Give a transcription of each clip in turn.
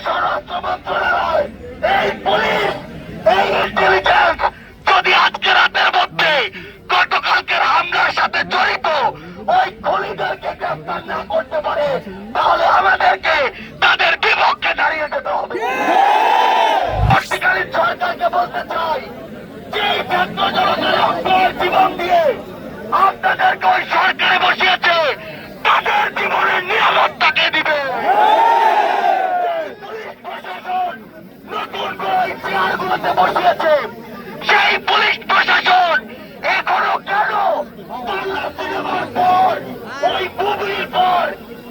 স্বরাষ্ট্র মন্ত্রণালয়, এই পুলিশ, এই ইন্টেলিজেন্স যদি আজকে রাতের মধ্যে গতকালকের হামলার সাথে জড়িত ওই খুনিদেরকে গ্রেফতার না করতে পারে, তাহলে আমাদেরকে তাদের বিপক্ষে দাঁড়িয়ে যেতে হবে। বর্তমানকালীন সরকারকে বলতে চাই, যে ছাত্র জনতার রক্তের জীবন দিয়ে আপনাদেরকে ওই সরকারে বসিয়েছে, তাদের জীবনের নিরাপত্তাকে দিবে। নতুন করে চেয়ারগুলোতে বসিয়েছে, সেই পুলিশ প্রশাসন এখনো কেন বাংলা সিনেমার পর, ওই মুভির পর,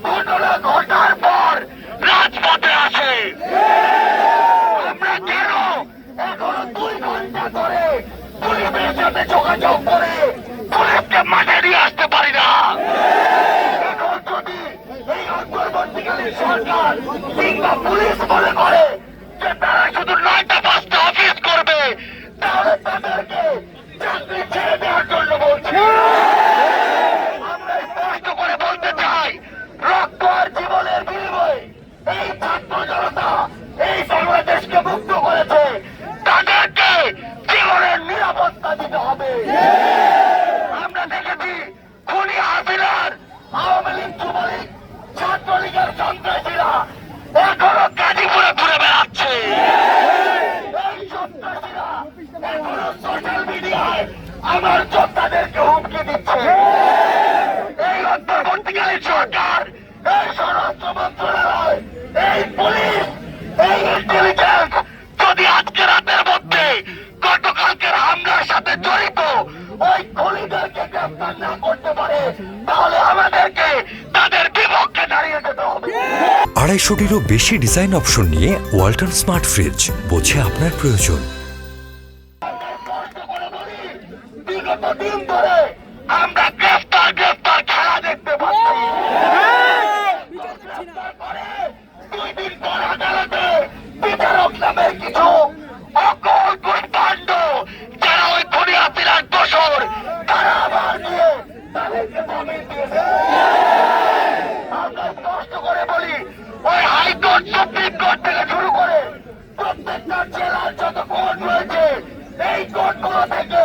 ঘটনা ঘটার পর রাজপথে আসে? আমরা কেন এখনো 2 ঘন্টা ধরে পুলিশের সাথে যোগাযোগ করে পুলিশকে মাঠে নিয়ে আসতে পারি না? এখন যদি এই অন্তর্বর্তীকালীন সরকার কিংবা পুলিশ মনে করে যে তারা শুধু 9টা 5টা অফিস করবে, তাহলে তাদেরকে চাকরি ছেড়ে দেওয়ার জন্য বলছি। আমরা স্পষ্ট করে বলতে চাই, রক্ত আর জীবনের বিনিময়ে এই ছাত্র জনতা এই বাংলাদেশকে মুক্ত করেছে, তাদেরকে জীবনের নিরাপত্তা দিতে হবে। আমরা দেখেছি খুনি হাসিনার আওয়ামী লীগ, যুবলীগ, ছাত্রলীগের সন্ত্রাসীরা এখনো গাজীপুরে ঘুরে বেড়াচ্ছে। এই সন্ত্রাসীরা এখনো সোশ্যাল মিডিয়ায় আমার যোদ্ধাদেরকে হুমকি দিচ্ছে। এই অন্তর্বর্তীকালীন সরকার, এই স্বরাষ্ট্র মন্ত্রণালয়, এই পুলিশ, এই ইন্টেলিজেন্স যদি আজকে রাতের মধ্যে গতকালকের হামলার সাথে জড়িত ওই খুনিদেরকে গ্রেফতার না করতে পারে, তাহলে আমাদেরকে তাদের বিপক্ষে দাঁড়িয়ে যেতে হবে। 250-টিরও বেশি ডিজাইন অপশন নিয়ে ওয়ালটন স্মার্ট ফ্রিজ, বোঝে আপনার প্রয়োজন। বিগত দিন ধরে আমরা গ্রেফতার খেলা দেখতে পাচ্ছি। 2 দিন পর আদালতে বিচারক নামের কিছু অকল কুষ্মাণ্ড, যারা ওই খুনি হাসিনার দোষর, তারা আবার গিয়ে তাদেরকে জামিন দিয়েছে। আমরা স্পষ্ট করে বলি, ওই হাইকোর্ট, সুপ্রিম কোর্ট থেকে শুরু করে প্রত্যেকটা জেলার যত কোর্ট রয়েছে, এই কোর্টগুলো থেকে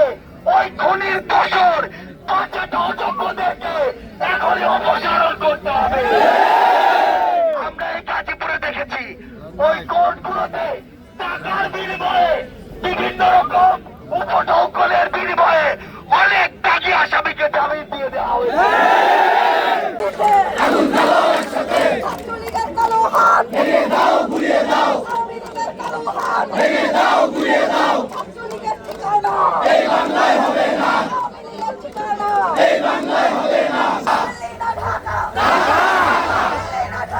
ওই খুনির দোষর 5টা অযোগ্যদেরকে এখনই অপসারণ করতে হবে। আমরা এই গাজীপুরে দেখেছি, ওই কোর্টগুলোতে টাকার বিনিময়ে, বিভিন্ন রকম উপঢৌকনের বিনিময়ে অনেক দাগী আসামিকে জামিন দিয়ে দেওয়া হয়েছে। ছাত্রলীগের কালো হাত ভেঙে দাও, ঘুরিয়ে দাও। আওয়ামী লীগের কালো হাত ভেঙে দাও, ঘুরিয়ে দাও। ছাত্রলীগের ঠিকানা এই বাংলায় হবে না, আওয়ামী লীগের ঠিকানা এই বাংলায় হবে না। দিল্লি না ঢাকা, দিল্লি না ঢাকা,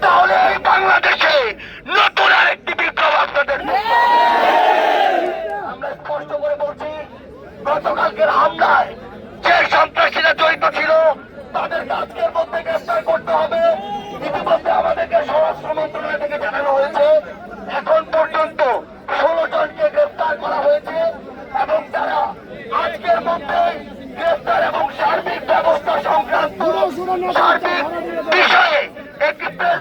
তাহলে এই বাংলাদেশে নতুন আরেকটি বিপ্লব আপনাদের। আমরা স্পষ্ট করে বলছি, গতকালকের হামলায় যে সন্ত্রাসীরা জড়িত ছিল, তাদেরকে আজকের মধ্যে গ্রেফতার করতে হবে। ইতিমধ্যে আমাদেরকে স্বরাষ্ট্র মন্ত্রণালয় থেকে জানানো হয়েছে, এখন পর্যন্ত 16 জনকে গ্রেফতার করা হয়েছে এবং তারা আজকের মধ্যে গ্রেফতার এবং সার্বিক ব্যবস্থা সংক্রান্ত সার্বিক বিষয়ে একটি প্রেস